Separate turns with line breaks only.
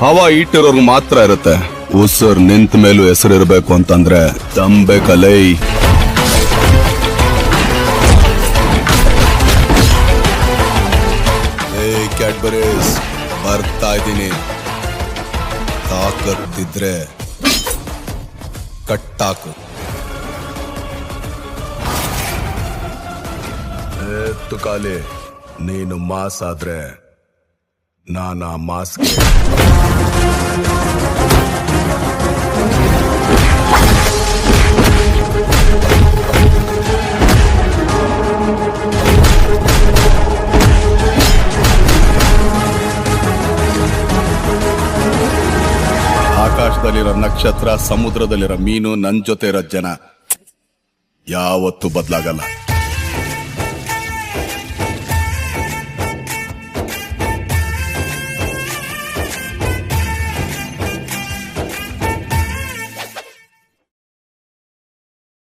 ಹವಾ ಇಟ್ಟಿರೋರ್ಗು ಮಾತ್ರ ಇರುತ್ತೆ. ಉಸಿರು ನಿಂತ ಮೇಲೂ ಹೆಸರಿರ್ಬೇಕು ಅಂತಂದ್ರೆ ತಂಬೆ ಕಲೈ. ಕ್ಯಾಡ್ಬರೀಸ್ ಬರ್ತಾ ಇದ್ದೀನಿ. ತಾಕತ್ತಿದ್ರೆ ಕಟ್ಟಾಕು. ತುಕಾಲಿ, ನೀನು ಮಾಸ್ ಆದ್ರೆ ನಾನಾ ಮಾಸ್ಗೆ. ಆಕಾಶದಲ್ಲಿರೋ ನಕ್ಷತ್ರ, ಸಮುದ್ರದಲ್ಲಿರೋ ಮೀನು, ನನ್ ಜೊತೆ ಇರೋ ಜನ ಯಾವತ್ತೂ ಬದಲಾಗಲ್ಲ.